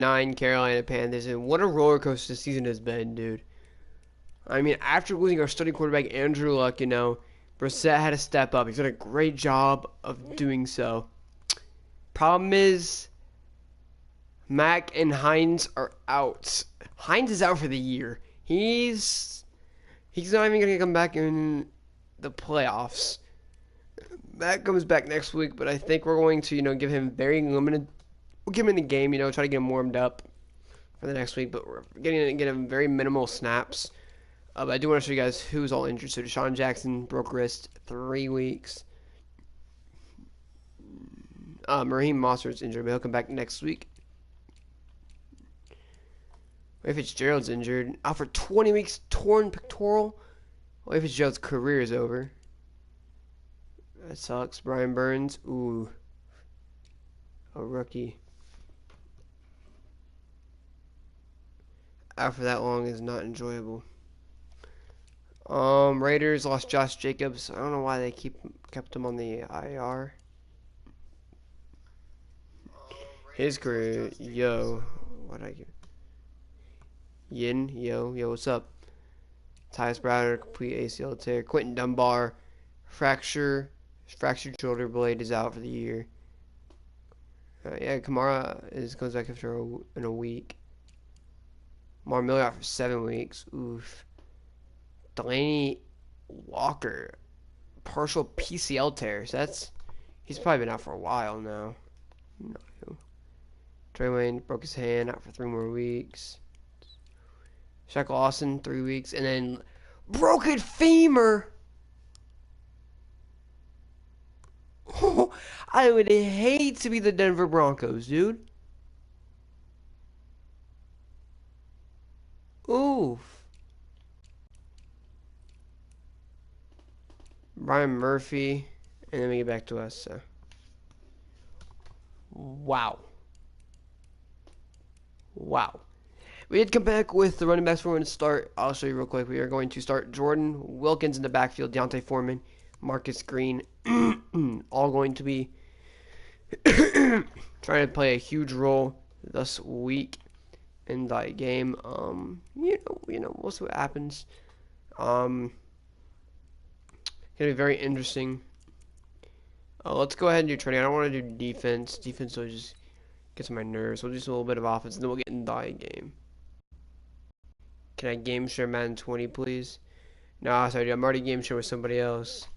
9 Carolina Panthers, and what a roller coaster this season has been, dude. I mean, after losing our starting quarterback Andrew Luck, Brissett had to step up. He's done a great job of doing so. Problem is, Mack and Hines are out. Hines is out for the year. He's not even gonna come back in the playoffs. Mack comes back next week, but I think we're going to, give him very limited. We'll give him in the game, try to get him warmed up for the next week, but we're getting him very minimal snaps. But I do want to show you guys who's all injured. So Deshaun Jackson broke wrist, 3 weeks. Raheem Mostert's injured, but he'll come back next week. Ray Fitzgerald's injured. Out for 20 weeks, torn pectoral. Ray Fitzgerald's career is over. That sucks. Brian Burns, ooh, a rookie. Out for that long is not enjoyable. Raiders lost Josh Jacobs. I don't know why they kept him on the IR. His career, yo, what I give? Yin, yo, what's up? Tyus Browder, complete ACL tear. Quentin Dunbar, fractured shoulder blade, is out for the year. Yeah, Kamara comes back in a week. Mar Miller out for 7 weeks. Oof. Delaney Walker, partial PCL tears. He's probably been out for a while now. No. Trey Wayne broke his hand, out for 3 more weeks. Shaq Lawson, 3 weeks, and then broken femur. Oh, I would hate to be the Denver Broncos, dude. Oof. Brian Murphy, and then we get back to us. So. Wow. We did come back with the running backs we're going to start. I'll show you real quick. We are going to start Jordan Wilkins in the backfield, Deontay Foreman, Marcus Green, all going to be trying to play a huge role this week in that game. We'll see what happens. Gonna be very interesting. Let's go ahead and do training. I don't want to do defense. Defense will just get on my nerves. We'll do a little bit of offense, and then we'll get in the game. Can I game share Madden 20, please? No, sorry, I'm already game share with somebody else.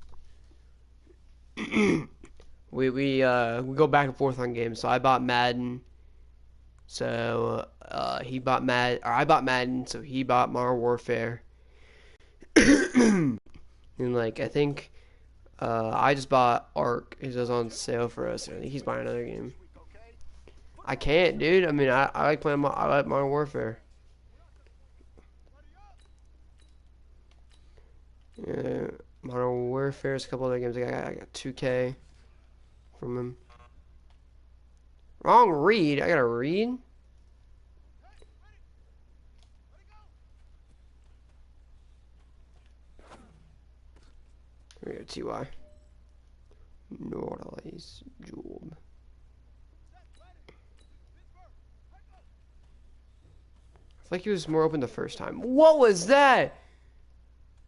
we go back and forth on games. So I bought Madden. So he bought Madden, or I bought Madden. So he bought Modern Warfare. And I think I just bought Ark. It was on sale for us. I think he's buying another game. I can't, dude. I mean, I like playing. I like Modern Warfare. Yeah, Modern Warfare is a couple other games. I got 2K from him. Wrong read. I got to read. Here we go, TY. Nordice Job. I feel like he was more open the first time. What was that?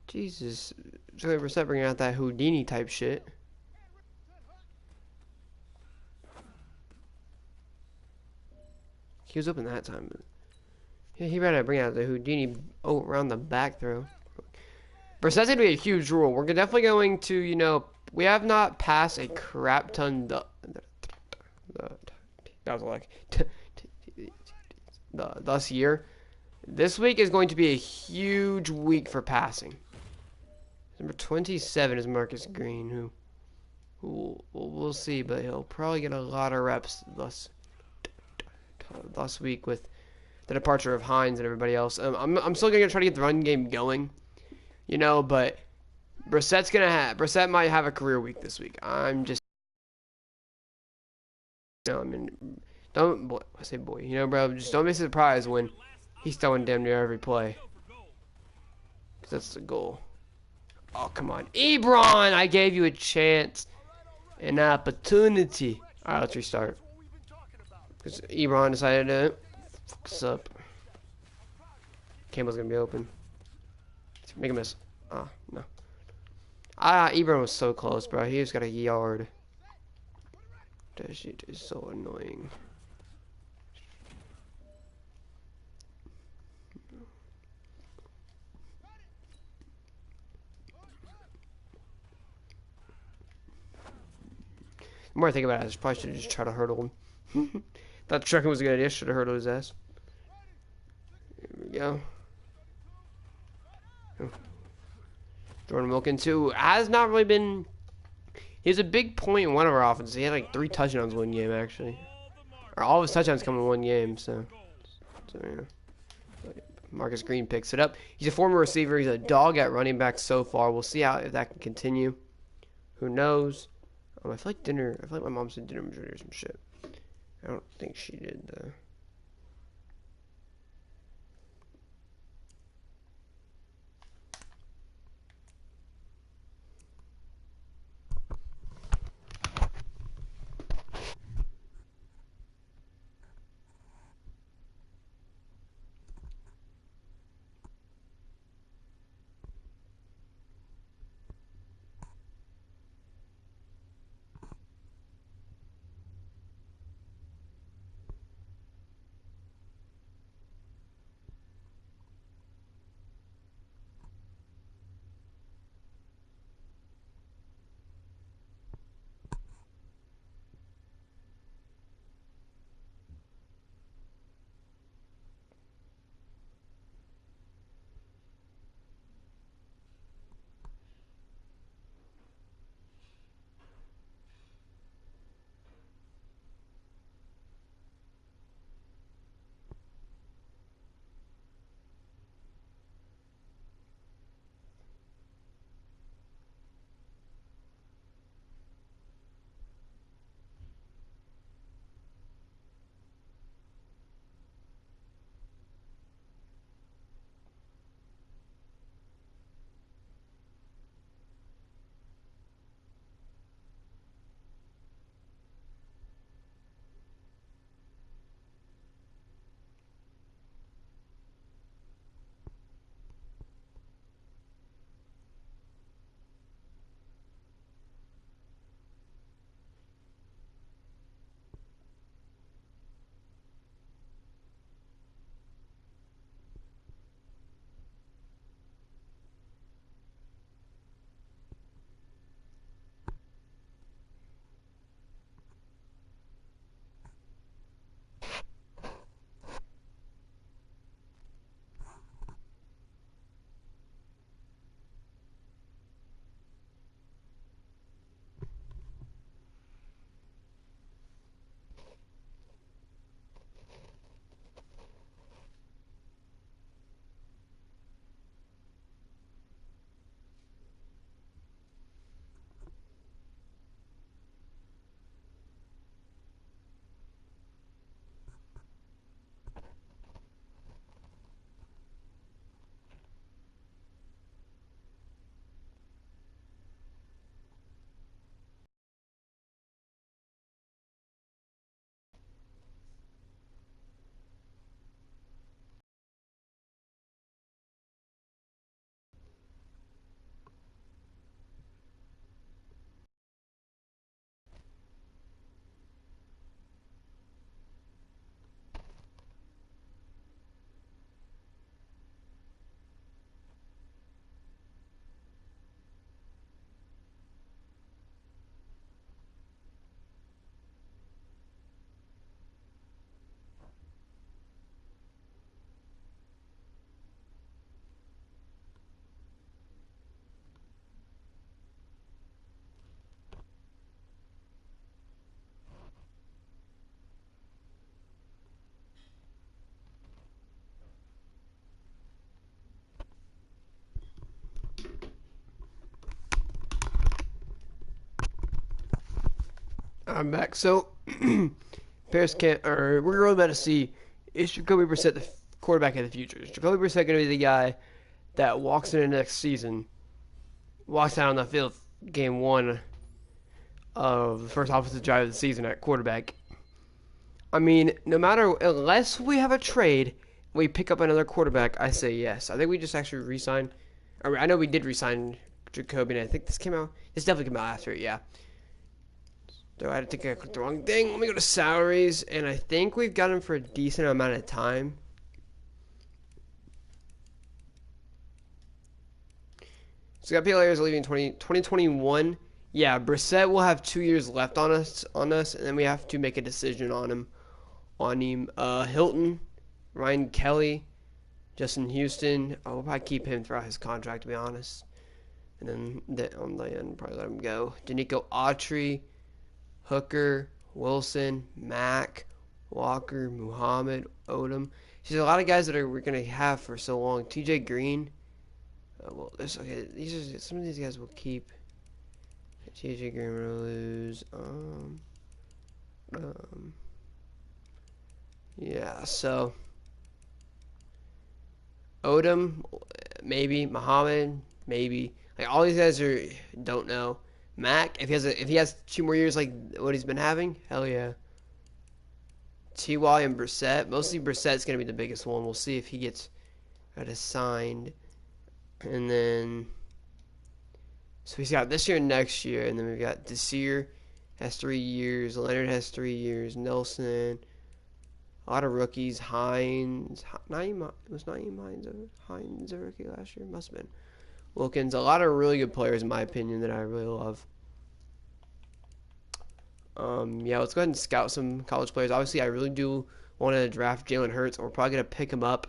Jesus. Joey Brissett bringing out that Houdini type shit. He was open that time. Yeah, he better bring out the Houdini around the back throw. Brissett's going to be a huge rule. We're definitely going to, we have not passed a crap ton. That was like this year. This week is going to be a huge week for passing. Number 27 is Marcus Green, who we'll see, but he'll probably get a lot of reps last week with the departure of Hines and everybody else. I'm still gonna try to get the run game going, but Brissett might have a career week this week. I'm just, don't boy, I say boy, bro, just don't be surprised when he's throwing damn near every play, 'cause that's the goal. Oh, come on. Ebron, I gave you a chance. An opportunity. Alright, let's restart. Because Ebron decided to What's up? Campbell's gonna be open. Make a miss. Oh, no. Ebron was so close, bro. He just got a yard. That shit is so annoying. The more I think about it, I probably should just try to hurdle him. Thought trucking was a good idea. Should have hurdled his ass. Here we go. Jordan Wilkins, who has not really been... He has a big point in one of our offenses. He had like 3 touchdowns one game, actually. Or all of his touchdowns come in one game, so yeah. Marcus Green picks it up. He's a former receiver. He's a dog at running back so far. We'll see if that can continue. Who knows? I feel like my mom said dinner majority or some shit. I don't think she did, though. I'm back. So, Paris can't, or we're really about to see, is Jacoby Brissett the quarterback of the future? Is Jacoby Brissett going to be the guy that walks into the next season, walks out on the field game 1 of the first offensive drive of the season at quarterback? I mean, no matter, unless we have a trade, we pick up another quarterback, I say yes. I think we just actually re-signed, or I know we did re-sign Jacoby, and I think this definitely came out after it, yeah. So I think I clicked the wrong thing. Let me go to salaries, and I think we've got him for a decent amount of time. So we got players leaving 2021. Yeah, Brissett will have 2 years left on us, and then we have to make a decision on him. Hilton, Ryan Kelly, Justin Houston. I'll probably keep him throughout his contract, to be honest. And then on the end, probably let him go. Danico Autry, Hooker, Wilson, Mack, Walker, Muhammad, Odom. There's a lot of guys that we're going to have for so long. TJ Green. Some of these guys will keep. TJ Green will lose. Yeah, so Odom, maybe. Muhammad, maybe. Like all these guys don't know. Mac, if he has 2 more years like what he's been having, hell yeah. Ty and Brissett, mostly Brissett's gonna be the biggest one. We'll see if he gets assigned, and then so he's got this year and next year, and then we've got Desir has 3 years, Leonard has 3 years, Nelson. A lot of rookies. Hines. Was Naeem Hines a rookie last year? Must have been. Wilkins. A lot of really good players, in my opinion, that I really love. Yeah, let's go ahead and scout some college players. Obviously, I really do want to draft Jalen Hurts. We're probably going to pick him up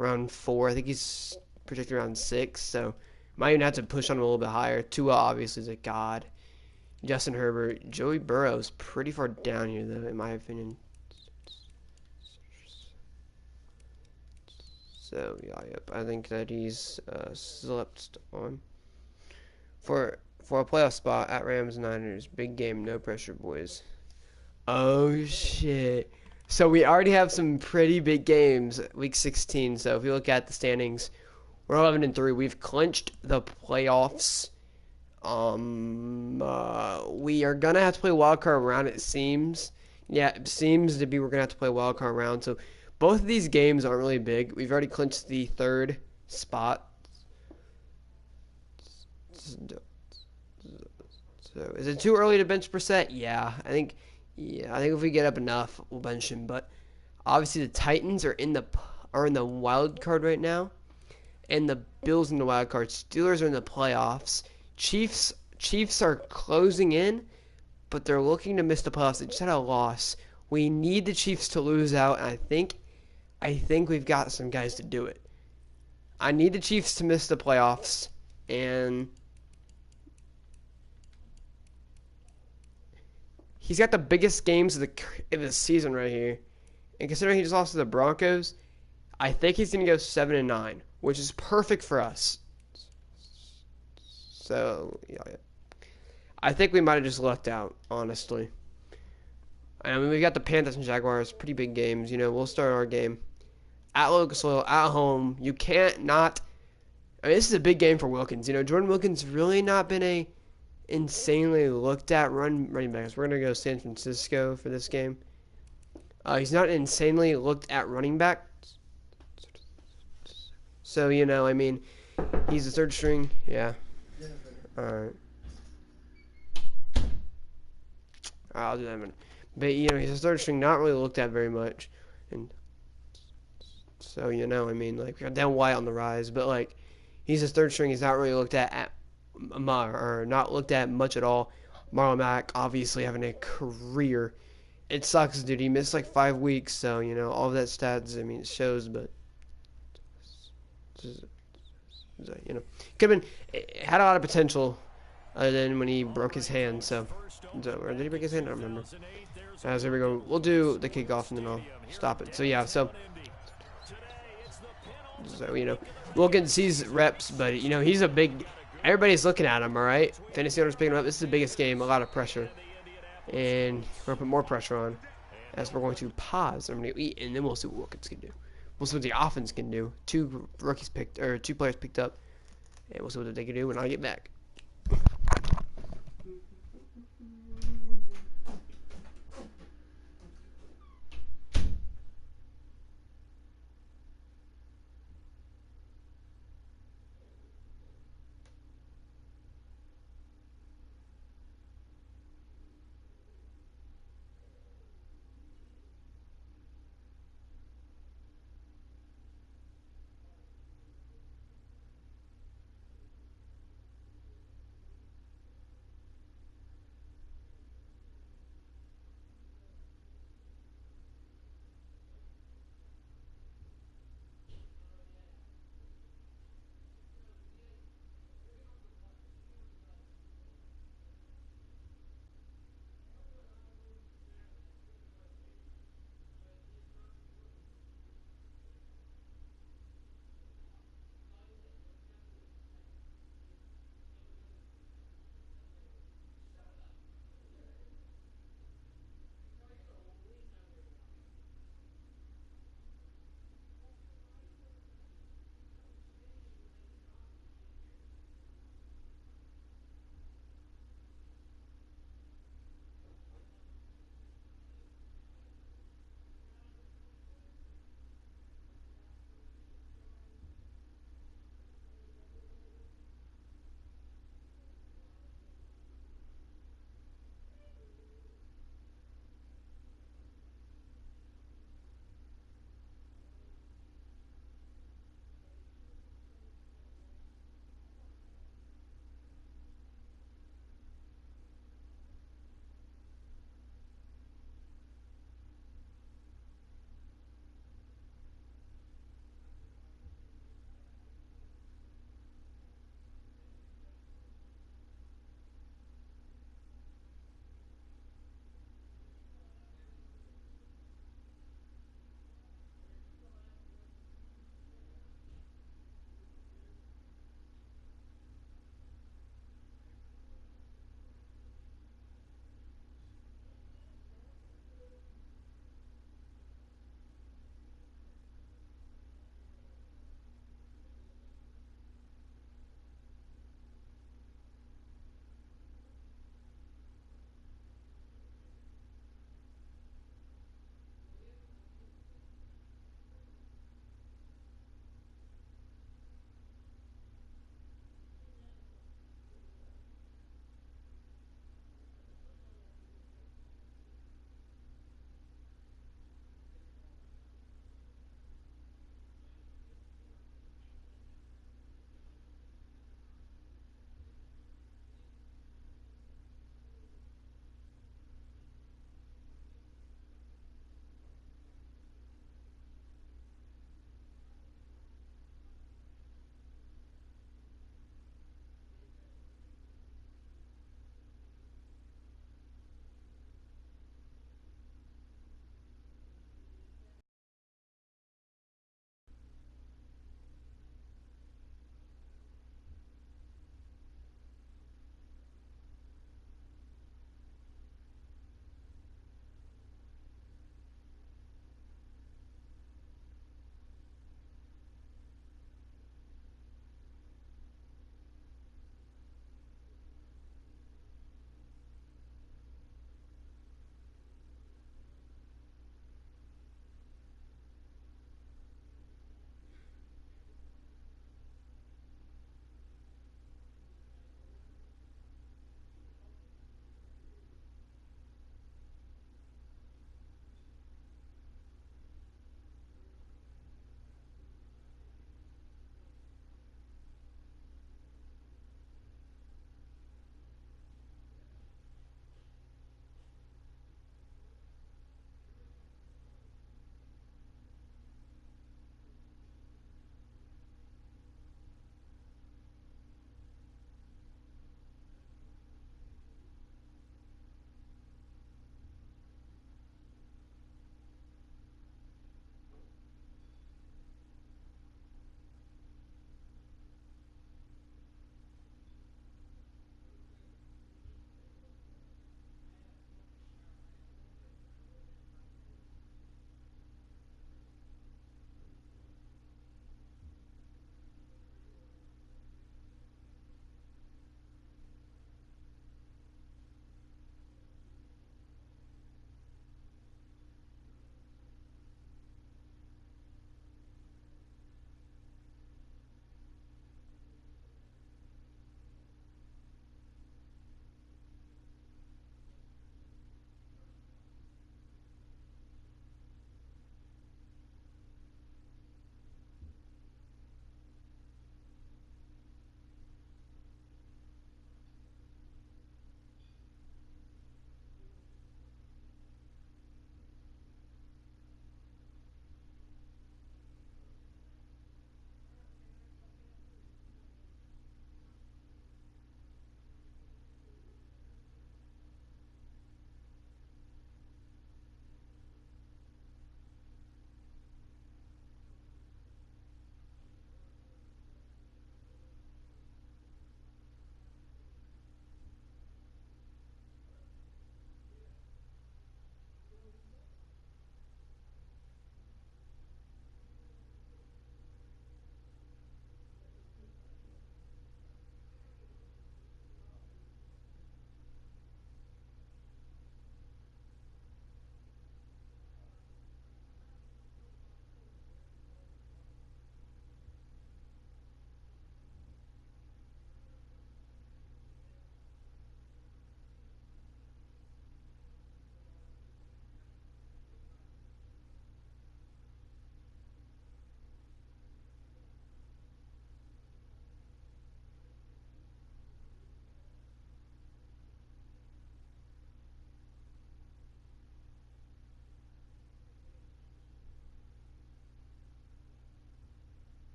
around 4. I think he's projected around 6, so might even have to push on him a little bit higher. Tua, obviously, is a god. Justin Herbert. Joey Burrow's pretty far down here, though, in my opinion. So yeah, yep. I think that he's slept on for a playoff spot at Rams Niners. Big game, no pressure, boys. Oh shit! So we already have some pretty big games, week 16. So if you look at the standings, we're 11-3. We've clinched the playoffs. We are gonna have to play wild card round. It seems. Yeah, it seems to be we're gonna have to play wild card round. So. Both of these games aren't really big. We've already clinched the 3rd spot. So, is it too early to bench Brissett? Yeah, I think if we get up enough, we'll bench him. But obviously, the Titans are in the wild card right now, and the Bills in the wild card. Steelers are in the playoffs. Chiefs are closing in, but they're looking to miss the playoffs. They just had a loss. We need the Chiefs to lose out, and I think we've got some guys to do it. I need the Chiefs to miss the playoffs, and he's got the biggest games of the season right here. And considering he just lost to the Broncos, I think he's going to go 7-9, which is perfect for us. So, yeah. I think we might have just lucked out, honestly. I mean, we got the Panthers and Jaguars, pretty big games. You know, we'll start our game at Lucas Oil, at home. You can't not. I mean, this is a big game for Wilkins. You know, Jordan Wilkins really not been a insanely looked at running back. We're gonna go San Francisco for this game. He's not insanely looked at running back. So you know, I mean, he's the 3rd string. Yeah. All right. I'll do that in a minute. But, you know, he's a 3rd string, not really looked at very much. And so, you know, I mean, like, we got Dan White on the rise. But, like, he's a 3rd string. He's not really looked at not looked at much at all. Marlon Mack, obviously, having a career. It sucks, dude. He missed, like, 5 weeks. So, you know, all of that stats, I mean, it shows. But, you know, could have been, it had a lot of potential other than when he broke his hand. So or did he break his hand? I don't remember. So there we go. We'll do the kickoff and then I'll stop it. So yeah, so you know, Wilkins sees reps, but you know he's a big. Everybody's looking at him. All right, fantasy owners picking him up. This is the biggest game. A lot of pressure, and we're gonna put more pressure on as we're going to pause. I'm gonna eat, and then we'll see what Wilkins can do. We'll see what the offense can do. 2 players picked up, and we'll see what they can do when I get back.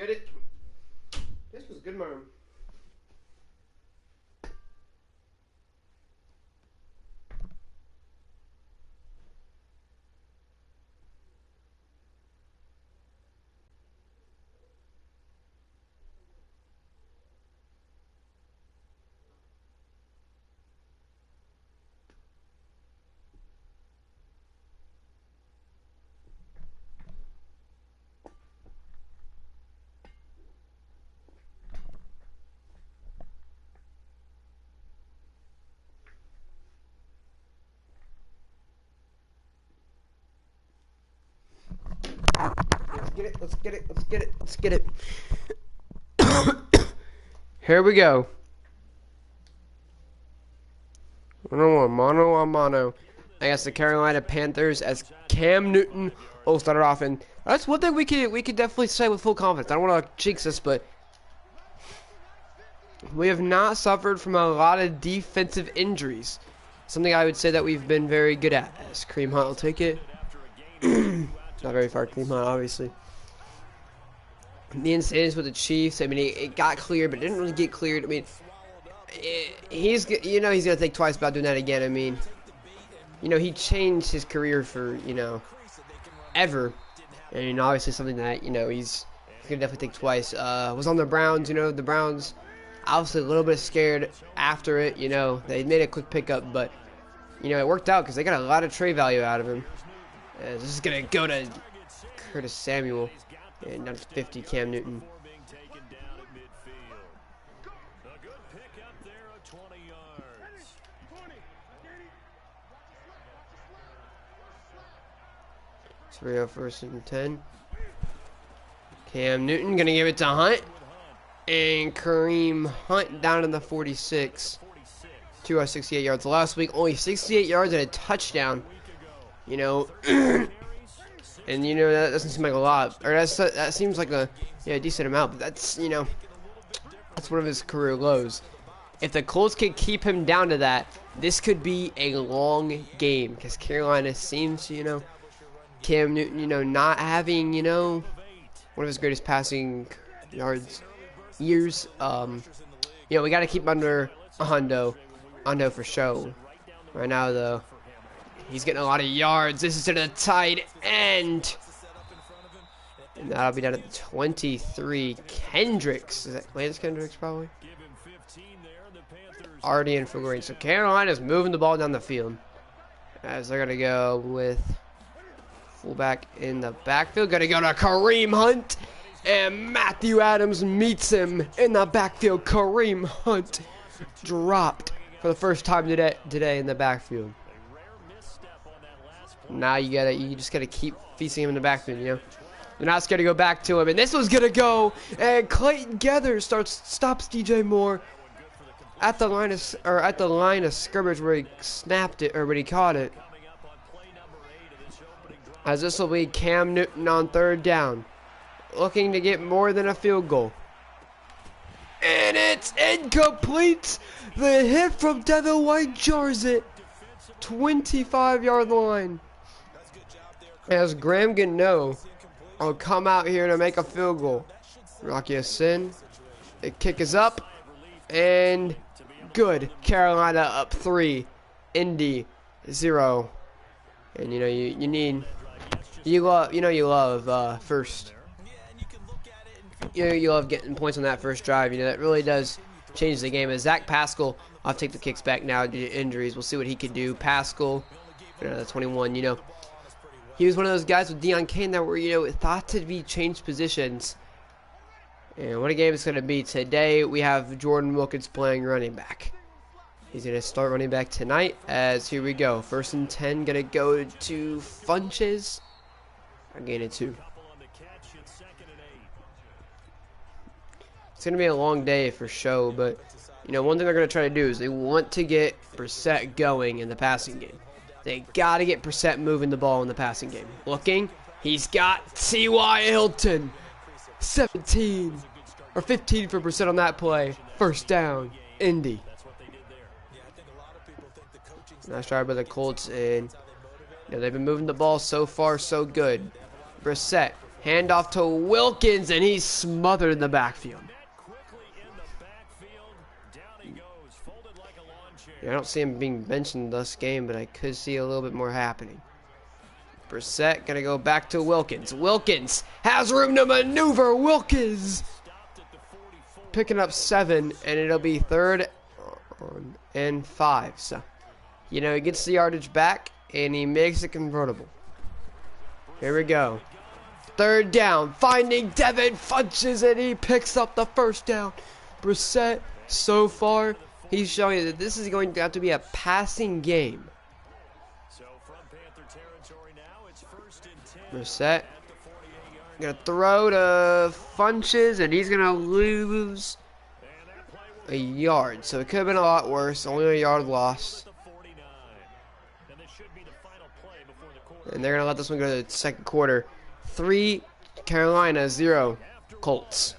get it. This was good, man. Let's get it. Here we go. Mano a mano against the Carolina Panthers as Cam Newton will start it off, and that's one thing we could definitely say with full confidence. I don't want to jinx this, but we have not suffered from a lot of defensive injuries. Something I would say that we've been very good at. As Kareem Hunt will take it. Not very far, Kareem Hunt, obviously. The incidents with the Chiefs, I mean, it got cleared, but it didn't really get cleared. I mean, he's gonna think twice about doing that again. I mean, he changed his career for, ever. And obviously something that, he's gonna definitely think twice. Was on the Browns, the Browns obviously a little bit scared after it, they made a quick pickup, but, it worked out because they got a lot of trade value out of him. This is gonna go to Curtis Samuel. And down to 50, Cam Newton. Real first and 10. Cam Newton gonna give it to Hunt. And Kareem Hunt down to the 46. 268 yards last week. Only 68 yards and a touchdown. And that doesn't seem like a lot, or that seems like a decent amount. But that's that's one of his career lows. If the Colts could keep him down to that, this could be a long game because Carolina seems Cam Newton not having one of his greatest passing years. We got to keep under a hundo for show. Right now though. He's getting a lot of yards. This is to the tight end. And that'll be down at 23. Kendricks. Is that Lance Kendricks probably? Already in field range. So Carolina's moving the ball down the field. As they're going to go with fullback in the backfield. Going to go to Kareem Hunt. And Matthew Adams meets him in the backfield. Kareem Hunt dropped for the first time today in the backfield. Now you just gotta keep feasting him in the backfield, You're not scared to go back to him, and this one's gonna go, and Clayton Gether stops DJ Moore at the line of scrimmage where he snapped it, or when he caught it. As this will be Cam Newton on third down, looking to get more than a field goal. And it's incomplete. The hit from Devin White jars it. 25-yard line. As Graham Gano will come out here to make a field goal. Rocky Sin. The kick is up. And good. Carolina up 3. Indy 0. And you love first. You love getting points on that first drive. That really does change the game. As Zach Pascal, I'll take the kicks back now due to injuries. We'll see what he can do. Pascal, the 21, he was one of those guys with Deion Kane that were, thought to be changed positions. And what a game it's going to be. Today, we have Jordan Wilkins playing running back. He's going to start running back tonight, as here we go. First and 10, going to go to Funches. I'm gaining 2. It's going to be a long day for show, but, one thing they're going to try to do is they want to get Brissett going in the passing game. They got to get Brissett moving the ball in the passing game. Looking, he's got T.Y. Hilton. 17 or 15 for Brissett on that play. First down, Indy. Nice try by the Colts, and they've been moving the ball so far so good. Brissett Handoff to Wilkins, and he's smothered in the backfield. Yeah, I don't see him being benched in this game, but I could see a little bit more happening. Brissett gonna go back to Wilkins. Wilkins has room to maneuver. Wilkins picking up 7, and it'll be 3rd and 5. So, you know, he gets the yardage back, and he makes it convertible. Here we go. 3rd down, finding Devin Funches, and he picks up the 1st down. Brissett, so far, he's showing you that this is going to have to be a passing game. Brissett gonna throw to Funches, and he's gonna lose a yard. So it could have been a lot worse. Only a yard lost. And they're gonna let this one go to the 2nd quarter. 3 Carolina, 0 Colts.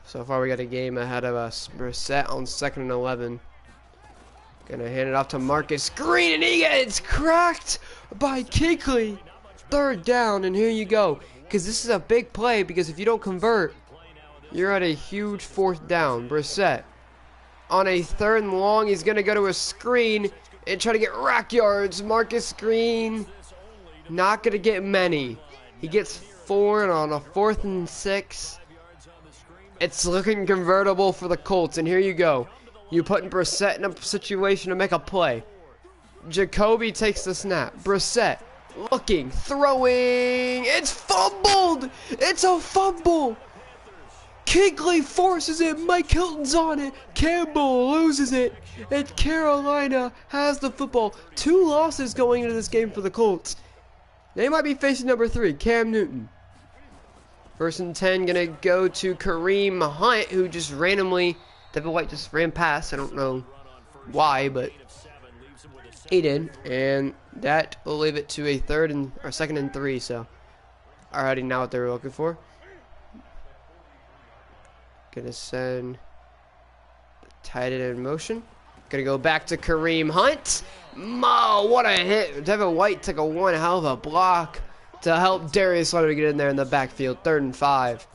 So far we got a game ahead of us. Brissett on 2nd and 11. Gonna hand it off to Marcus Green, and he gets cracked by Kuechly. 3rd down, and here you go. Because this is a big play, because if you don't convert, you're at a huge 4th down. Brissett on a 3rd and long, he's gonna go to a screen and try to get rack yards. Marcus Green not gonna get many. He gets 4, and on a 4th and 6, it's looking convertible for the Colts. And here you go. You putting Brissett in a situation to make a play. Jacoby takes the snap. Brissett looking, throwing. It's fumbled. It's a fumble. Kuechly forces it. Mike Hilton's on it. Campbell loses it. And Carolina has the football. 2 losses going into this game for the Colts. They might be facing number 3, Cam Newton. 1st and 10 gonna go to Kareem Hunt, who just randomly, Devin White just ran past. I don't know why, but he did. And that will leave it to a 2nd and 3. So already know what they were looking for. Gonna send the tight end in motion. Gonna go back to Kareem Hunt. Mo, what a hit. Devin White took a one hell of a block to help Darius Leonard get in there in the backfield. 3rd and 5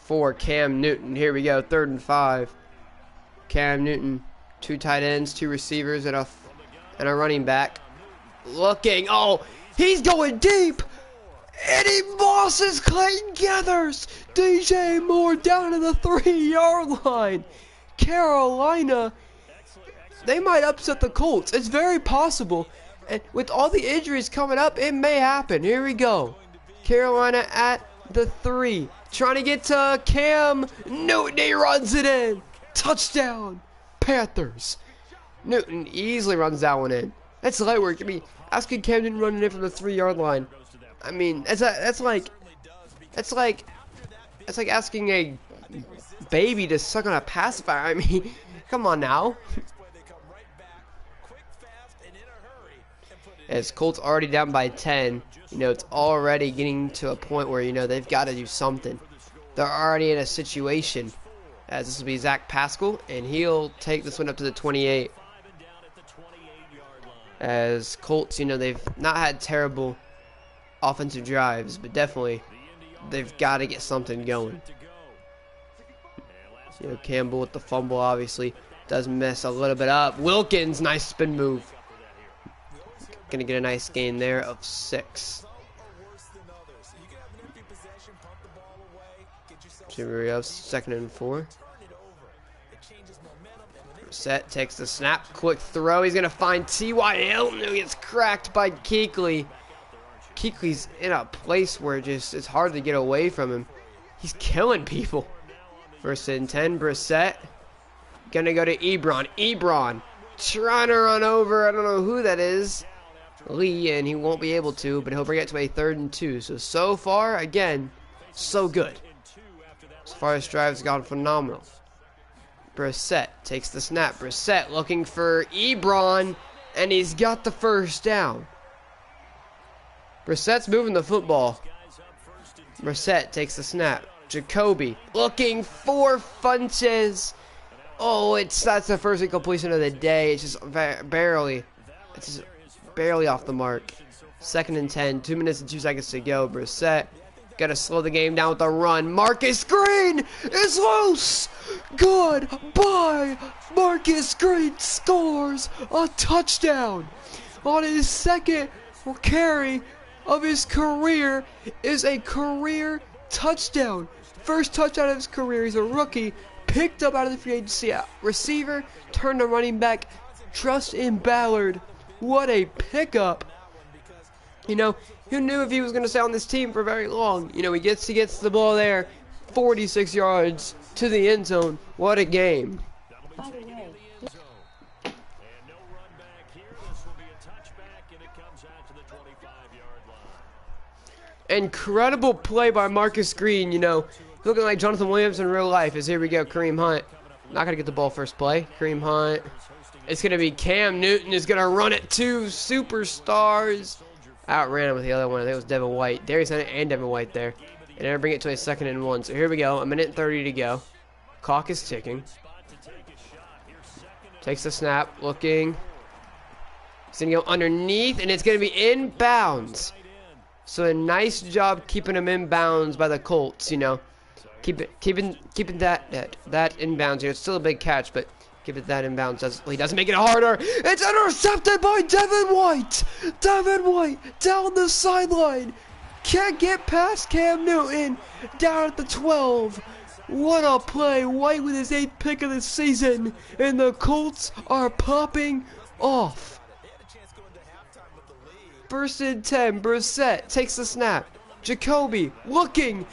for Cam Newton. Here we go, 3rd and 5. Cam Newton, 2 tight ends, 2 receivers, and a running back. Looking, oh, he's going deep, and he bosses Clayton Gathers. DJ Moore down to the 3-yard line. Carolina, they might upset the Colts. It's very possible. And with all the injuries coming up, it may happen. Here we go. Carolina at the 3. Trying to get to Cam Newton. He runs it in. Touchdown, Panthers. Newton easily runs that one in. That's light work. I mean, asking Cam Newton running in from the 3-yard line. I mean, that's like asking a baby to suck on a pacifier. I mean, come on now. As Colts already down by 10, you know, it's already getting to a point where, you know, they've got to do something. They're already in a situation, as this will be Zach Pascal, and he'll take this one up to the 28. As Colts, you know, they've not had terrible offensive drives, but definitely they've got to get something going. You know, Campbell with the fumble obviously does mess a little bit up. Wilkins, nice spin move. Gonna get a nice gain there of 6. Here we go, 2nd and 4. Set takes the snap, quick throw. He's gonna find T.Y. Hilton, who gets cracked by Kuechly. Kuechly's in a place where it's hard to get away from him. He's killing people. 1st and 10, Brissett. Gonna go to Ebron. Ebron trying to run over, I don't know who that is, Lee, and he won't be able to, but he'll bring it to a 3rd and 2. So far, again, so good. As far as drives gone, phenomenal. Brissett takes the snap. Brissett looking for Ebron, and he's got the 1st down. Brissett's moving the football. Brissett takes the snap. Jacoby looking for Funches. Oh, that's the first incompletion of the day. It's just barely off the mark. 2nd and 10. 2 minutes and 2 seconds to go. Brissett gotta slow the game down with a run. Marcus Green is loose. Goodbye. Marcus Green scores a touchdown on his 2nd carry of his career. Is a career touchdown. First touchdown of his career. He's a rookie. Picked up out of the free agency. Receiver turned to running back. Trust in Ballard. What a pickup. You know, who knew if he was going to stay on this team for very long? You know, he gets the ball there, 46 yards to the end zone. What a game. By the way, Incredible play by Marcus Green. You know, looking like Jonathan Williams in real life. As here we go, Kareem Hunt. Not going to get the ball first play. Kareem Hunt. It's going to be Cam Newton is going to run it. 2 superstars. Outran him with the other one. I think it was Devin White. Darius Hunt and Devin White there. And they're bring it to a 2nd and 1. So here we go. 1:30 to go. Clock is ticking. Takes the snap. Looking. He's going to go underneath. And it's going to be inbounds. So a nice job keeping him inbounds by the Colts, you know. Keeping that inbounds here. It's still a big catch, but keep it that inbounds. He doesn't make it harder. It's intercepted by Devin White. Devin White down the sideline. Can't get past Cam Newton. Down at the 12. What a play. White with his 8th pick of the season. And the Colts are popping off. 1st and 10. Brissett takes the snap. Jacoby looking.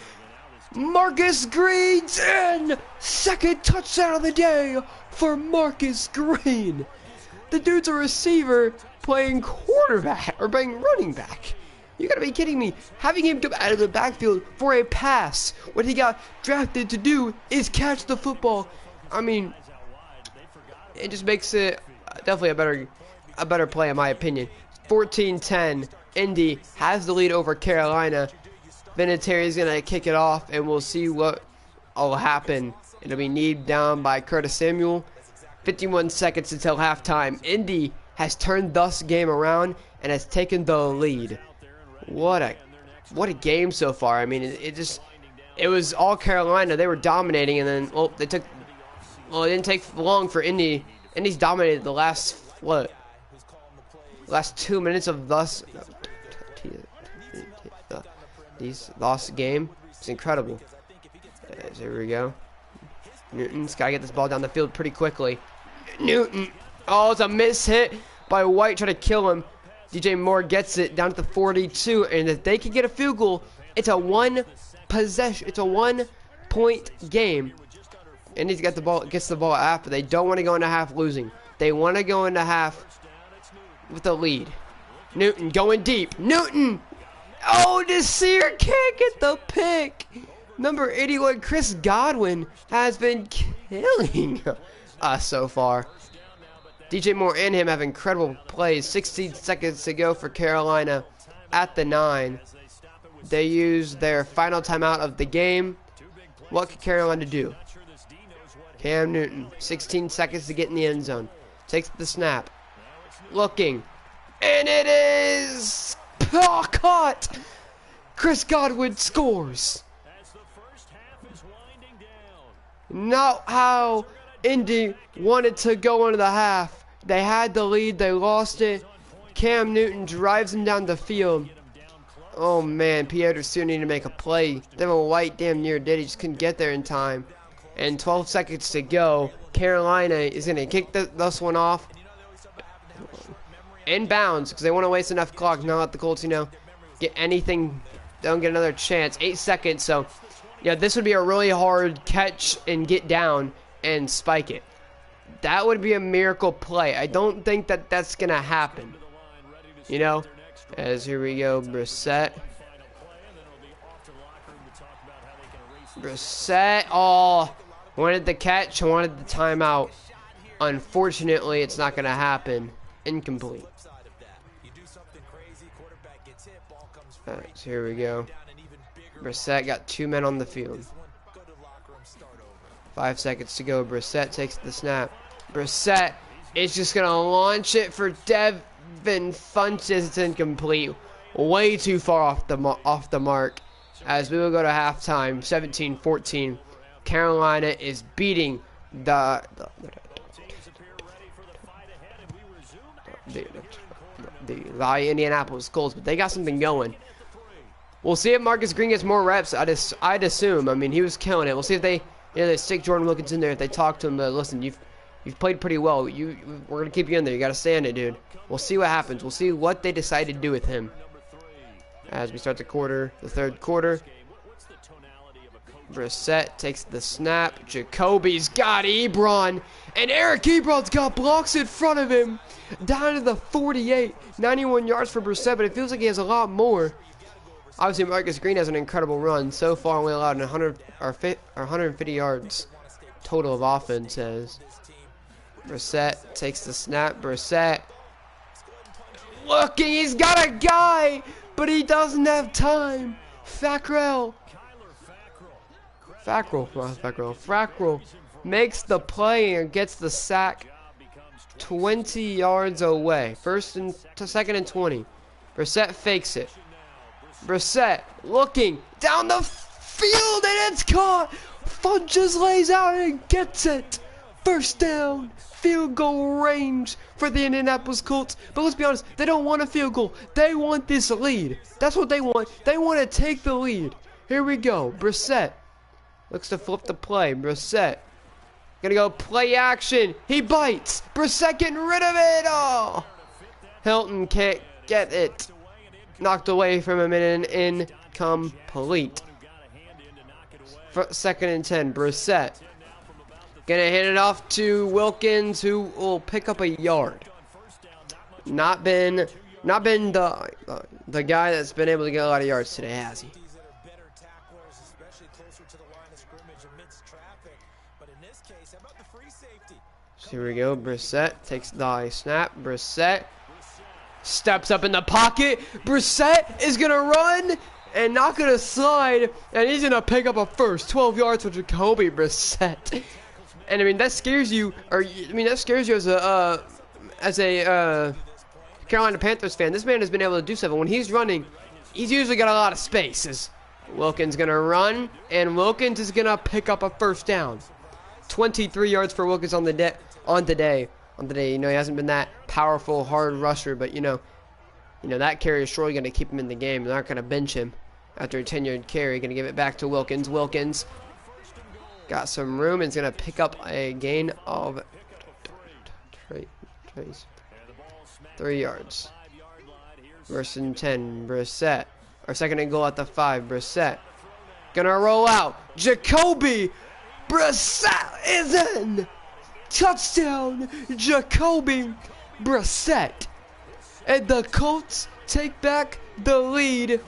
Marcus Green's in. 2nd touchdown of the day for Marcus Green. The dude's a receiver playing quarterback or playing running back. You gotta be kidding me. Having him come out of the backfield for a pass, what he got drafted to do is catch the football. I mean, it just makes it definitely a better play in my opinion. 14-10. Indy has the lead over Carolina. Vinatieri is going to kick it off, and we'll see what will happen. It'll be kneed down by Curtis Samuel. 51 seconds until halftime. Indy has turned this game around and has taken the lead. What a game so far. I mean, it was all Carolina. They were dominating, and then it didn't take long for Indy. Indy's dominated the last 2 minutes of these lost game. It's incredible. Here we go. Newton's got to get this ball down the field pretty quickly. Newton. Oh, it's a miss hit by White trying to kill him. DJ Moore gets it down to the 42, and if they can get a field goal, it's a 1-point game. And he's got the ball, gets the ball after. They don't want to go into half losing. They want to go into half with a lead. Newton going deep. Newton. Oh, Desir can't get the pick. Number 81, Chris Godwin, has been killing us so far. DJ Moore and him have incredible plays. 16 seconds to go for Carolina at the 9. They use their final timeout of the game. What can Carolina do? Cam Newton, 16 seconds to get in the end zone. Takes the snap. Looking. And it is caught. Chris Godwin scores. Not how Indy wanted to go into the half. They had the lead. They lost it. Cam Newton drives him down the field. Oh, man. Pierre still needed to make a play. Devin White damn near did. He just couldn't get there in time. And 12 seconds to go. Carolina is going to kick this one off. Inbounds, because they want to waste enough clock. Not let the Colts, get anything. Don't get another chance. 8 seconds, so, yeah, this would be a really hard catch and get down and spike it. That would be a miracle play. I don't think that that's going to happen. As here we go, Brissett. Oh, wanted the catch, wanted the timeout. Unfortunately, it's not going to happen. Incomplete. So here we go. Brissett got 2 men on the field. 5 seconds to go. Brissett takes the snap. Brissett is just going to launch it for Devin Funches. It's incomplete. way too far off the mark. As we will go to halftime, 17-14. Carolina is beating the Indianapolis Colts, but they got something going. We'll see if Marcus Green gets more reps. I'd assume. I mean, he was killing it. We'll see if they stick Jordan Wilkins in there. If they talk to him, listen, you've played pretty well. We're gonna keep you in there. You gotta stay in it, dude. We'll see what happens. We'll see what they decide to do with him as we start the third quarter. Brissett takes the snap. Jacoby's got Ebron, and Eric Ebron's got blocks in front of him. Down to the 48, 91 yards for Brissett, but it feels like he has a lot more. Obviously, Marcus Green has an incredible run. So far, only allowed 150 yards total of offense. As Brissett takes the snap. Brissett looking, he's got a guy, but he doesn't have time. Fackrell makes the play and gets the sack 20 yards away. Second and 20. Brissett fakes it. Brissett looking down the field, and it's caught. Funches lays out and gets it. First down. Field goal range for the Indianapolis Colts. But let's be honest, they don't want a field goal. They want this lead. That's what they want. They want to take the lead. Here we go. Brissett looks to flip the play. Brissett gonna go play action. He bites. Brissett getting rid of it. Oh, Hilton can't get it. Knocked away from him and incomplete. Second and 10. Brissett gonna hand it off to Wilkins, who will pick up a yard. Not been the guy that's been able to get a lot of yards today, has he? So here we go. Brissett takes the snap. Brissett steps up in the pocket. Brissett is going to run and not going to slide. And he's going to pick up a first. 12 yards for Jacoby Brissett. And I mean, that scares you. That scares you as a Carolina Panthers fan. This man has been able to do something. When he's running, he's usually got a lot of space. Wilkins going to run. And Wilkins is going to pick up a first down. 23 yards for Wilkins on today. He hasn't been that powerful, hard rusher, but that carry is surely going to keep him in the game. They're not going to bench him after a 10-yard carry. Going to give it back to Wilkins. Wilkins got some room and is going to pick up a gain of 3 yards. First and 10, Brissett. Our second and goal at the 5, Brissett. Gonna roll out. Jacoby Brissett is in. Touchdown, Jacoby Brissett. And the Colts take back the lead,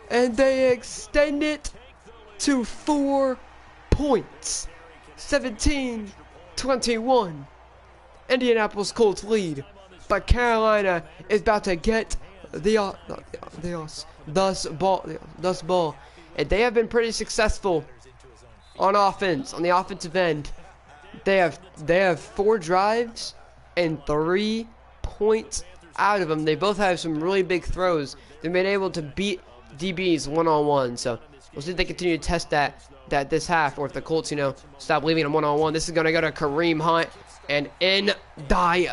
and they extend it to 4 points. 17-21. Indianapolis Colts lead, but Carolina is about to get the ball. And they have been pretty successful on offense, on the offensive end. They have 4 drives and 3 points out of them. They both have some really big throws. They've been able to beat DBs one-on-one. So we'll see if they continue to test that this half, or if the Colts, stop leaving them one-on-one. This is going to go to Kareem Hunt and in die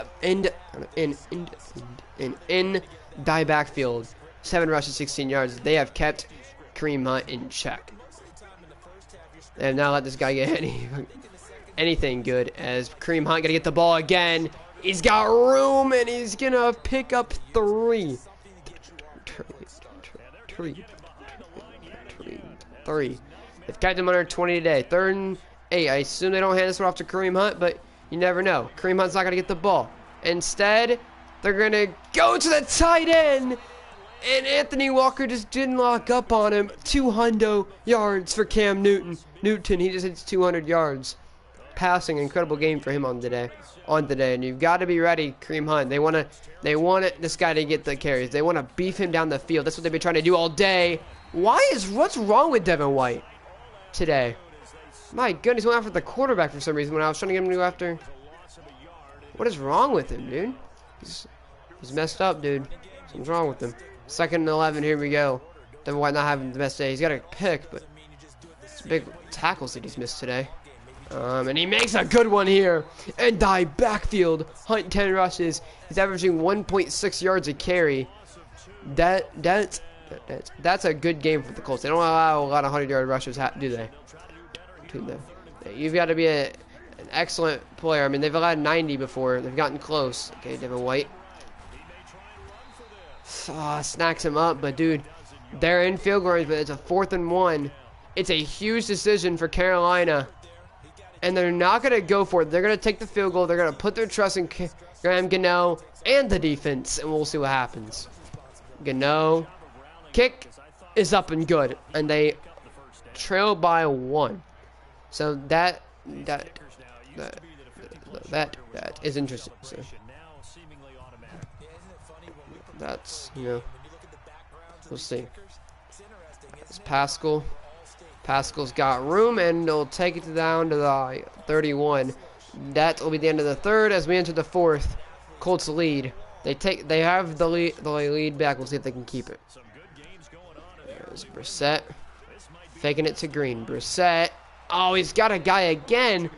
backfield. 7 rushes, 16 yards. They have kept Kareem Hunt in check. They have not let this guy get anything good, as Kareem Hunt gonna get the ball again. He's got room, and he's gonna pick up 3. They've kept him under 20 today. 3rd and 8. I assume they don't hand this one off to Kareem Hunt, but you never know. Kareem Hunt's not gonna get the ball. Instead, they're gonna go to the tight end, and Anthony Walker just didn't lock up on him. 200 yards for Cam Newton. He just hits 200 yards. Passing, incredible game for him on today. And you've got to be ready, Kareem Hunt. They want this guy to get the carries. They want to beef him down the field. That's what they've been trying to do all day. What's wrong with Devin White today? My goodness, he went after the quarterback for some reason when I was trying to get him to go after. What is wrong with him, dude? He's messed up, dude. Something's wrong with him. 2nd and 11. Here we go. Devin White not having the best day. He's got a pick, but it's big tackles that he's missed today. And he makes a good one here. And die backfield. Hunt 10 rushes. He's averaging 1.6 yards a carry. That's a good game for the Colts. They don't allow a lot of 100-yard rushes, do they? You've got to be an excellent player. I mean, they've allowed 90 before. They've gotten close. Okay, Devin White. Snacks him up, but dude, they're in field goal range, but it's a 4th and 1. It's a huge decision for Carolina, and they're not going to go for it. They're going to take the field goal. They're going to put their trust in Graham Gano and the defense, and we'll see what happens. Gano, kick is up and good, and they trail by 1. So that is interesting. So that's, you know, we'll see. It's Pascal. Pascal's got room, and they'll take it down to the 31. That will be the end of the 3rd as we enter the 4th. Colts lead. They have the lead back. We'll see if they can keep it. There's Brissett. Faking it to Green. Brissett. Oh, he's got a guy again.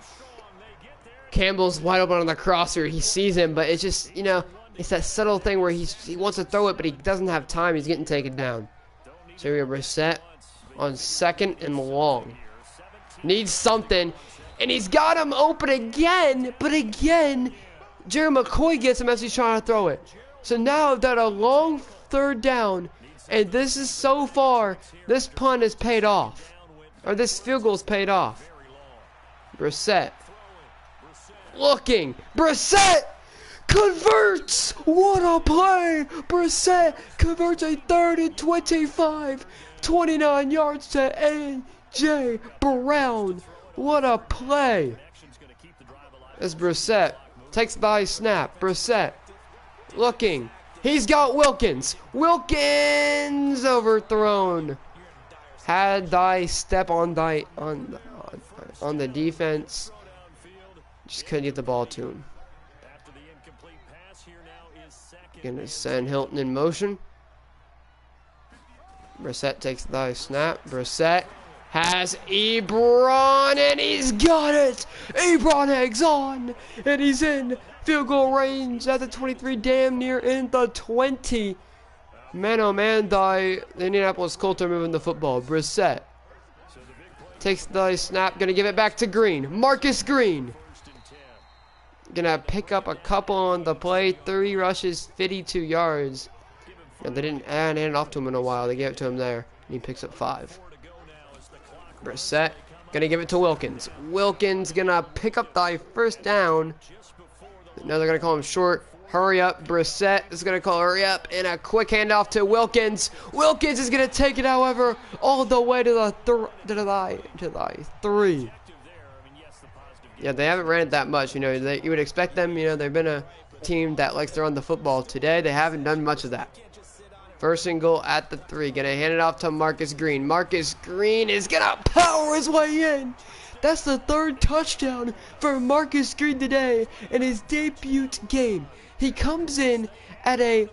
Campbell's wide open on the crosser. He sees him, but it's just, you know, it's that subtle thing where he wants to throw it, but he doesn't have time. He's getting taken down. So here we go, Brissett on 2nd and long. Needs something, and he's got him open again, but again, Jerry McCoy gets him as he's trying to throw it. So now they've got a long 3rd down, and this is so far, this punt is paid off. Or this field goal is paid off. Brissett. Looking. Brissett converts. What a play. Brissett converts a 3rd and 25. 29 yards to A.J. Brown. What a play. As Brissett takes the high snap. Brissett looking. He's got Wilkins. Wilkins overthrown. Had thy step on the defense. Just couldn't get the ball to him. Gonna send Hilton in motion. Brissett takes the snap. Brissett has Ebron, and he's got it. Ebron eggs on, and he's in field goal range at the 23, damn near in the 20. Man, oh man, the Indianapolis Colts are moving the football. Brissett takes the snap, gonna give it back to Green. Marcus Green gonna pick up a couple on the play. 3 rushes, 52 yards. And they didn't hand it off to him in a while. They gave it to him there, and he picks up 5. Brissett gonna give it to Wilkins. Wilkins gonna pick up the 1st down. Now they're gonna call him short. Hurry up, Brissett is going to call hurry up, and a quick handoff to Wilkins. Wilkins is going to take it, however, all the way to the 3. Yeah, they haven't ran it that much. You know, you would expect them. You know, they've been a team that likes to run the football. Today, they haven't done much of that. 1st and goal at the 3. Going to hand it off to Marcus Green. Marcus Green is going to power his way in. That's the 3rd touchdown for Marcus Green today in his debut game. He comes in at I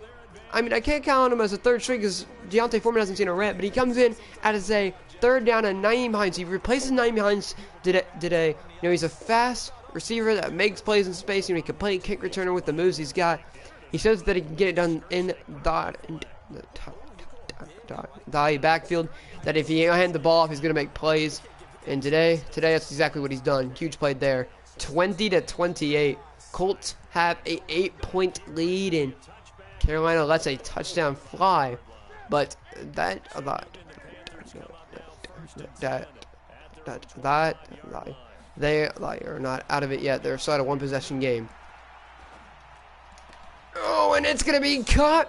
can't count him as a 3rd string because Deontay Foreman hasn't seen a rep, but he comes in as a 3rd down and Nyheim Hines. He replaces Nyheim Hines today. You know, he's a fast receiver that makes plays in space. You know, he can play kick returner with the moves he's got. He shows that he can get it done in the backfield, that if he hand the ball off, he's going to make plays. And today that's exactly what he's done. Huge play there. 20-28. Colts have a 8-point lead, and Carolina lets a touchdown fly, but they are not out of it yet. They're still at a 1-possession game. Oh, and it's gonna be caught.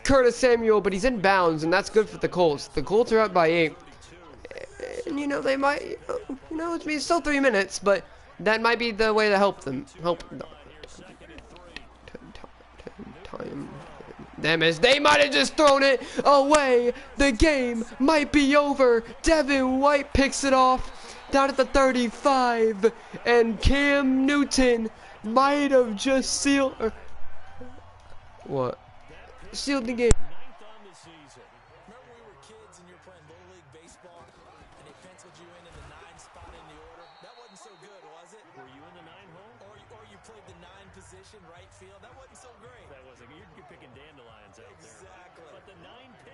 Curtis Samuel, but he's in bounds, and that's good for the Colts. The Colts are up by 8, and you know they might, you know, it's still 3 minutes, but that might be the way to help them. Them as they might have just thrown it away. The game might be over. Devin White picks it off down at the 35, and Cam Newton might have just sealed the game. Remember we were kids and you were playing Little League Baseball and they penciled you in the 9 spot in the order? That wasn't so good, was it? Were you in the 9 hole? Or you played the 9 position, right field? That wasn't so great. That wasn't. You're picking dandelions out there. Exactly. But the 9 picks.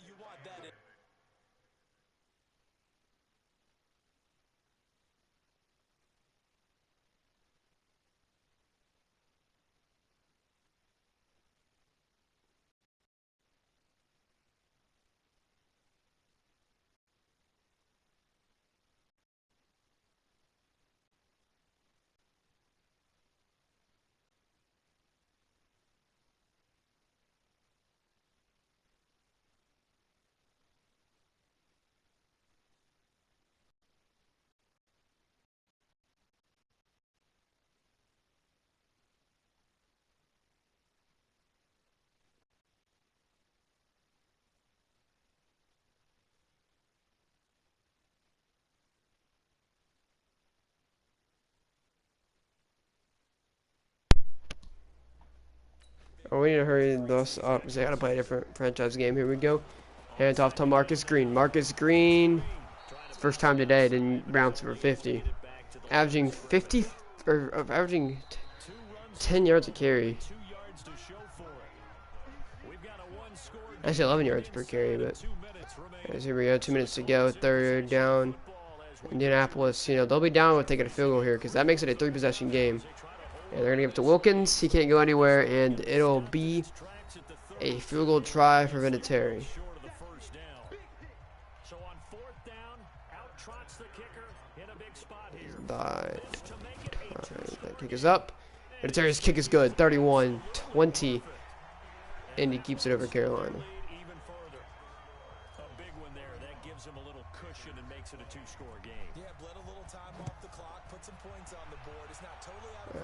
You want that in. Oh, we need to hurry this up because I gotta play a different franchise game. Here we go. Hands off to Marcus Green. Marcus Green, first time today, didn't bounce for 50. Averaging 50, or averaging 10 yards a carry. Actually, 11 yards per carry, but here we go. 2 minutes to go. Third down. Indianapolis, they'll be down with taking a field goal here because that makes it a 3-possession game. And they're going to give it to Wilkins. He can't go anywhere, and it'll be a field goal try for Vinatieri. That kick is up. Vinatieri's kick is good. 31-20. And he keeps it over Carolina.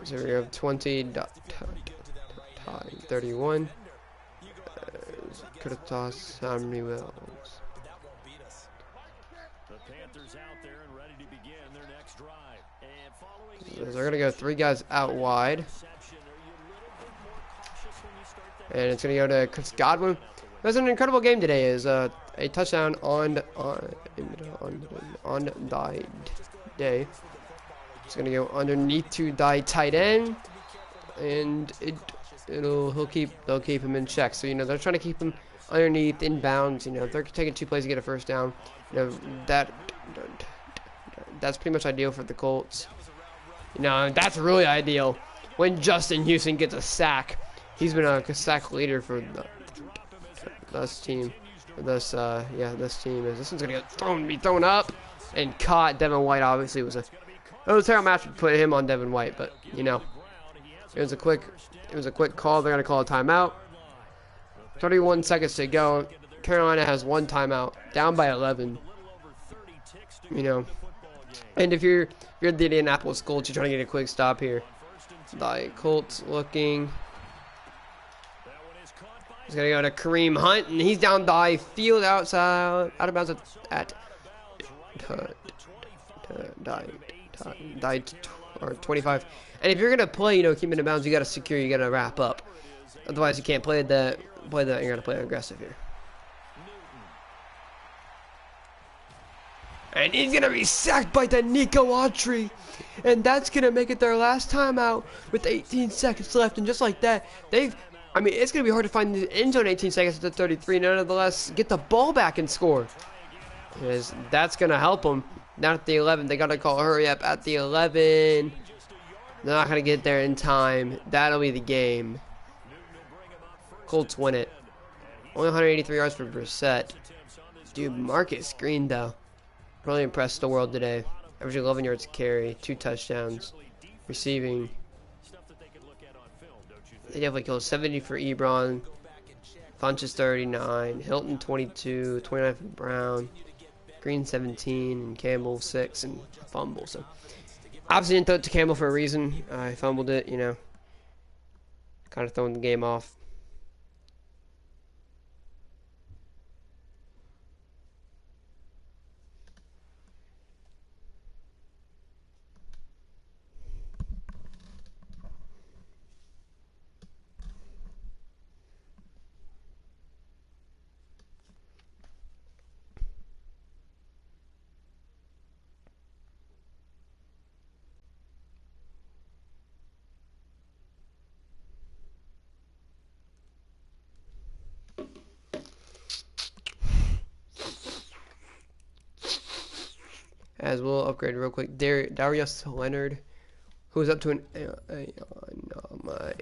So we have 20, tie 31. Could have tossed Sammy Wells. So they're going to go 3 guys out wide. And it's going to go to Chris Godwin. It was an incredible game today. Is a touchdown on the day. It's gonna go underneath to die tight end, and they'll keep him in check. So they're trying to keep him underneath in bounds. If they're taking 2 plays to get a first down, that's pretty much ideal for the Colts. That's really ideal when Justin Houston gets a sack. He's been a sack leader for this team. This team is. This one's gonna be thrown up and caught. Devin White obviously was a. It was a terrible match to put him on Devin White, but it was a quick call. They're gonna call a timeout. 31 seconds to go. Carolina has 1 timeout, down by 11. And if you're the Indianapolis Colts, you're trying to get a quick stop here. The Colts looking. He's gonna go to Kareem Hunt, and he's down the field outside, out of bounds at 25. And if you're gonna play, keep in bounds, you gotta secure, you gotta wrap up. Otherwise, you can't play that. You're gonna play aggressive here. And he's gonna be sacked by Nico Autry, and that's gonna make it their last timeout with 18 seconds left. And just like that, it's going to be hard to find the end zone 18 seconds to 33. Nonetheless, get the ball back and score. That's going to help them. Not at the 11. They got to call a hurry up at the 11. They're not going to get there in time. That'll be the game. Colts win it. Only 183 yards for Brissett. Dude, Marcus Green, though, really impressed the world today. Averaging 11 yards a carry, 2 touchdowns. Receiving. They definitely killed 70 for Ebron. Funches 39, Hilton 22, 29 for Brown, Green 17, and Campbell 6, and a fumble. So obviously didn't throw it to Campbell for a reason. I fumbled it, kind of throwing the game off. As we'll upgrade real quick, Darius Leonard, who's up to an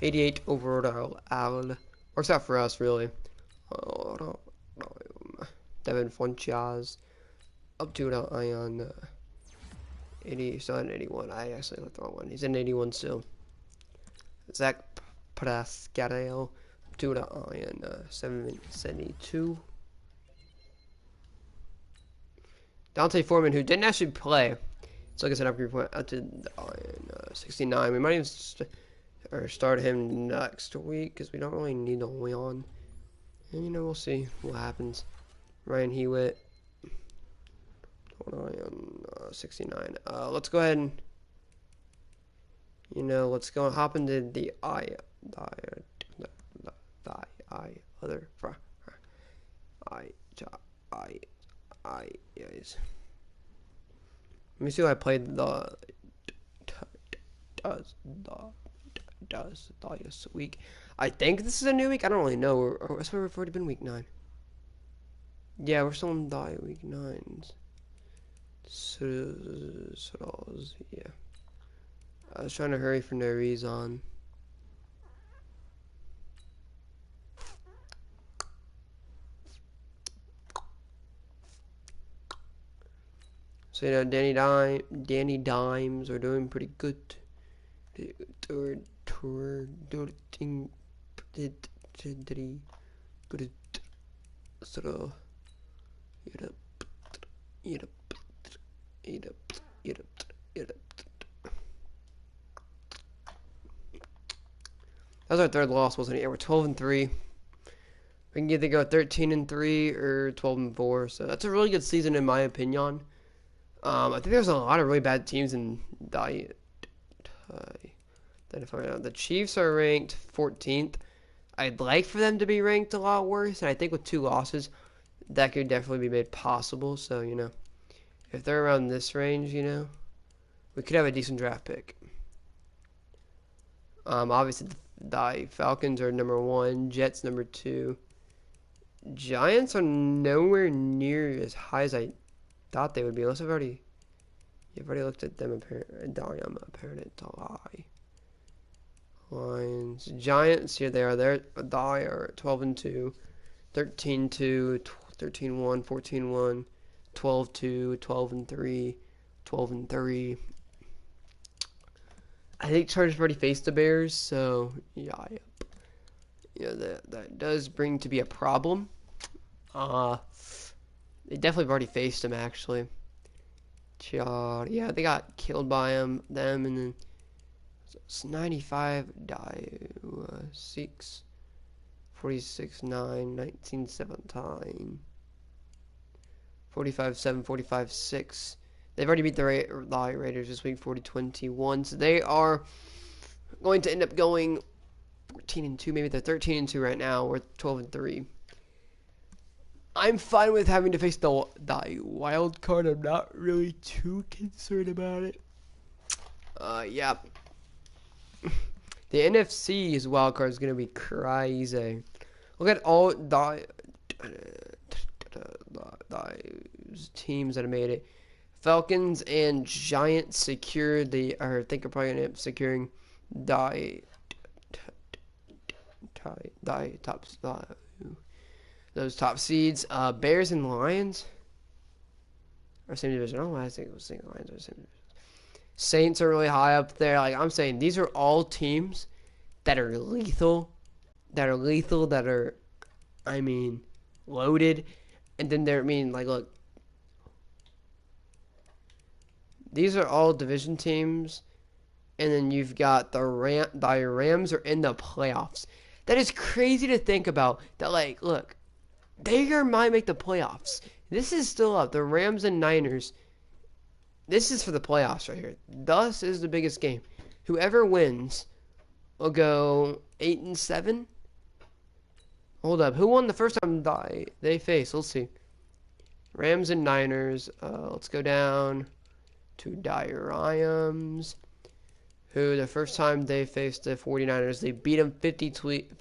88 overall. Works out for us, really. Devin Funchaz, up to an 80, still an 81. I actually looked the wrong one. He's an 81 still. Zach Prascadale, up to an 72. Dante Foreman, who didn't actually play, so I guess an upgrade point up to 69. We might even start him next week because we don't really need the Leon. And we'll see what happens. Ryan Hewitt, 69. Let's go ahead and let's go hop into the guys. Let me see what I played this week. I think this is a new week. I don't really know. Or we've already been week 9. Yeah, we're still in week 9s. So yeah. I was trying to hurry for no reason. So Danny Dimes are doing pretty good. That was our third loss, wasn't it? Yeah, we're 12-3. We can either go 13-3 or 12-4. So that's a really good season in my opinion. I think there's a lot of really bad teams in the Chiefs are ranked 14th. I'd like for them to be ranked a lot worse, and I think with 2 losses, that could definitely be made possible. So, if they're around this range, we could have a decent draft pick. Obviously, the Falcons are number 1, Jets number 2. Giants are nowhere near as high as I thought they would be, unless you've already looked at them. Apparently, it's a lie. Lions, Giants, here they are. They are 12-2, 13-2, 13-1, 14-1, 12-2, 12-3, 12-3. I think Chargers already faced the Bears, so yeah, that does bring to be a problem. They definitely already faced them actually. Yeah, they got killed by them, and then it's 95 6 46 9 19 17 45-7 45-6. They've already beat the Raiders this week 40-21, so they are going to end up going 14-2. Maybe they're 13-2 right now. We're 12-3. I'm fine with having to face the wild card. I'm not really too concerned about it. Yeah. The NFC's wild card is going to be crazy. Look at all the teams that have made it. Falcons and Giants secured I think are probably going to end up securing those top seeds. Bears and Lions are same division. I don't know why I think it was Lions are the same division. Saints are really high up there. Like I'm saying, these are all teams that are lethal, that are, I mean, loaded. And then they're, I mean, like, look, these are all division teams. And then you've got the Rams are in the playoffs. That is crazy to think about. That, like, look, they might make the playoffs. This is still up. The Rams and Niners. This is for the playoffs right here. Thus is the biggest game. Whoever wins will go 8-7. Hold up. Who won the first time they faced? Let's see. Rams and Niners. Let's go down to Rams. Who the first time they faced the 49ers, they beat them 53 to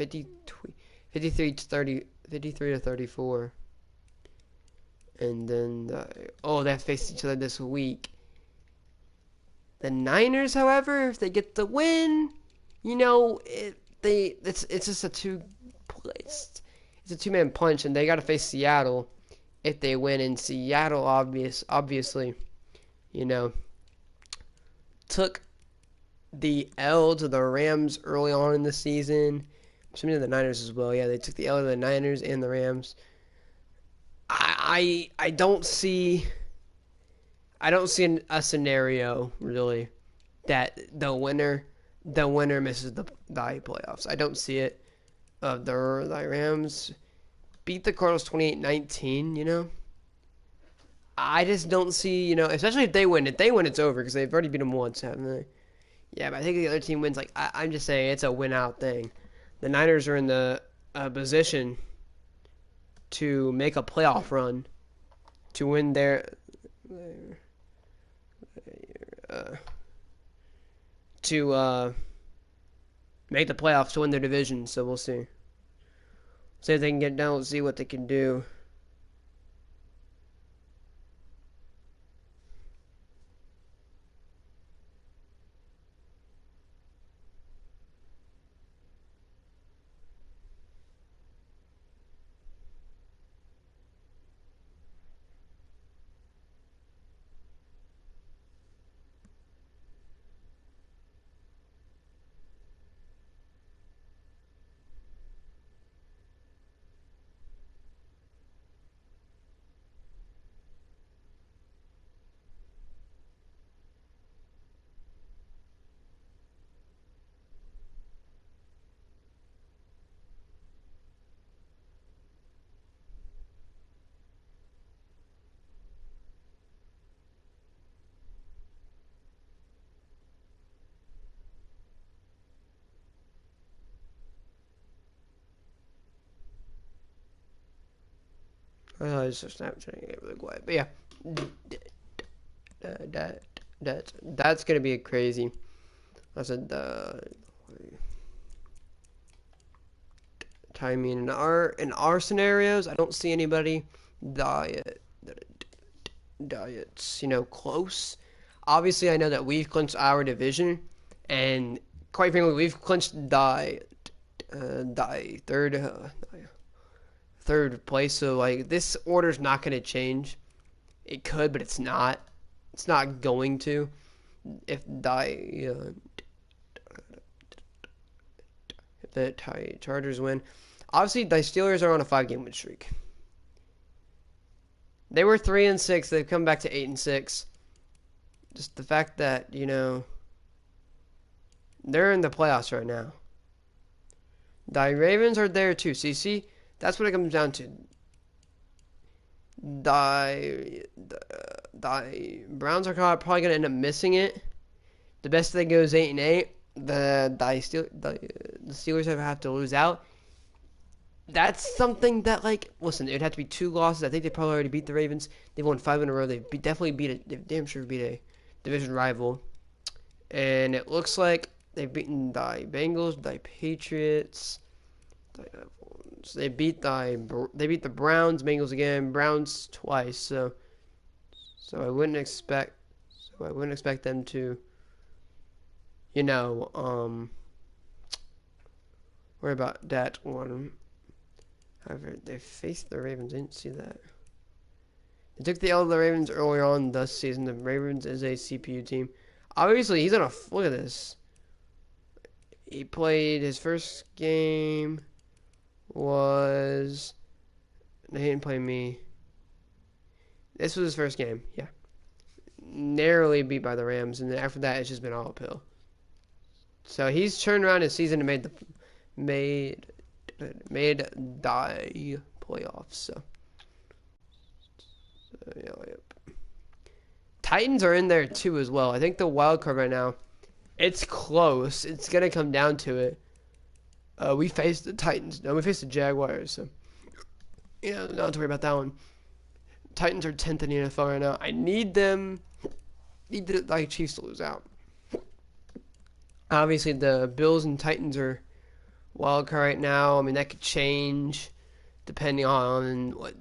34. And then, they have faced each other this week. The Niners, however, if they get the win, it's just it's a two-man punch, and they got to face Seattle if they win. And Seattle, obviously, took the L to the Rams early on in the season. Some of the Niners as well. Yeah, they took the L to the Niners and the Rams. I don't see a scenario really that the winner misses the playoffs. I don't see it. The Rams beat the Cardinals 28-19, I just don't see, especially if they win. If they win, it's over because they've already beat them once, haven't they? Yeah, but I think the other team wins. Like, I'm just saying it's a win-out thing. The Niners are in the position to make a playoff run to win to make the playoffs to win their division. So we'll see. See if they can get down. See what they can do. It's just Snapchat get really quiet, but yeah, that's gonna be a crazy. I said timing in our scenarios. I don't see anybody diets close. Obviously, I know that we've clinched our division, and quite frankly, we've clinched third place. So like this order's not going to change. It could, but it's not. It's not going to. If the Chargers win, obviously the Steelers are on a 5-game win streak. They were 3-6. They've come back to 8-6. Just the fact that they're in the playoffs right now. The Ravens are there too. See, that's what it comes down to. The Browns are probably going to end up missing it. The best thing goes 8-8. The Steelers have to lose out. That's something that, like, listen, it'd have to be 2 losses. I think they probably already beat the Ravens. They've won 5 in a row. They've damn sure beat a division rival. And it looks like they've beaten the Bengals, the Patriots. They beat the Browns, Bengals again, Browns twice. So I wouldn't expect them to, worry about that one. However, they faced the Ravens. I didn't see that. They took the L to the Ravens earlier on this season. The Ravens is a CPU team. Obviously, he's on a look at this. He played his first game was. No, he didn't play me. This was his first game. Yeah, narrowly beat by the Rams, and then after that, it's just been all uphill. So he's turned around his season and made die playoffs. Yeah, yep. Titans are in there too as well. I think the wild card right now, it's close. It's gonna come down to it. We faced the Titans. No, we faced the Jaguars. So yeah, not to worry about that one. Titans are 10th in the NFL right now. I need them. Need the Chiefs to lose out. Obviously, the Bills and Titans are wild card right now. I mean, that could change depending on what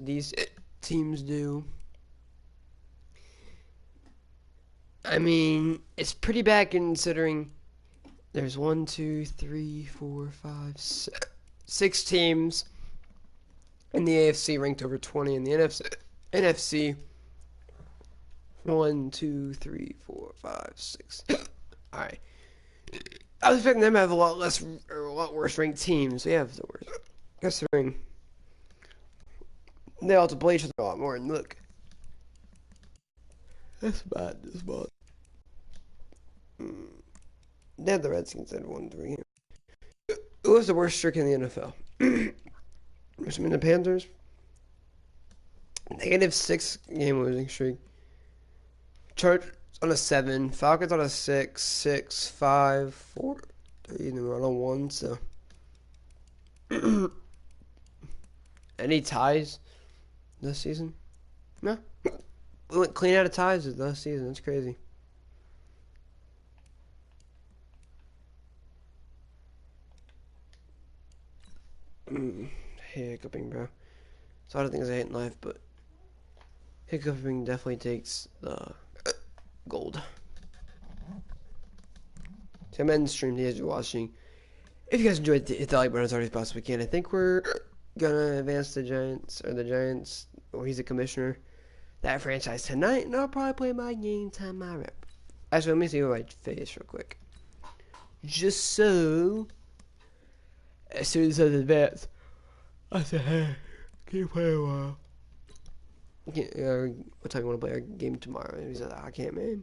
these teams do. I mean, it's pretty bad considering there's 1, 2, 3, 4, 5, 6 teams in the AFC ranked over 20. In the NFC 1, 2, 3, 4, 5, 6. All right. I was expecting them to have a lot worse ranked teams. They have the worst. Considering they also play each other a lot more. And look, that's bad. This bad. They have the Redskins at 1-3. Who was the worst streak in the NFL? I mean, the Panthers. -6 game losing streak. Chargers on a 7. Falcons on a 6. 6, 5, 4, 3. And we're on a 1. So, any ties this season? No. We went clean out of ties this season. That's crazy. Hiccuping, bro. So I don't think I hate in life, but hiccuping definitely takes the gold. So I'm ending the stream. You guys are watching. If you guys enjoyed, hit the like button as hard as possibly can. I think we're gonna advance the Giants, or he's a commissioner, that franchise tonight, and I'll probably play my game time, my rep. Actually, let me see my face real quick. Just so, as soon as I advance, I said, hey, can you play a while? What time you want to play our game tomorrow? And he said, I can't, man.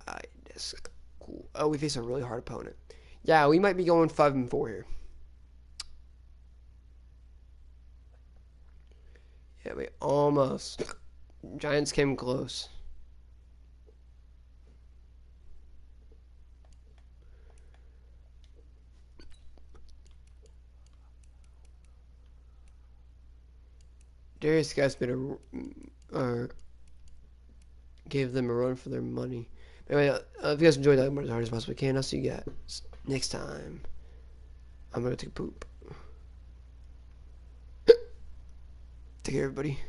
Alright, that's cool. Oh, we face a really hard opponent. Yeah, we might be going 5-4 here. Yeah, we almost. Giants came close. Darius Geis gave them a run for their money. Anyway, if you guys enjoyed that as hard as possibly can, I'll see you guys next time. I'm gonna take a poop. Take care, everybody.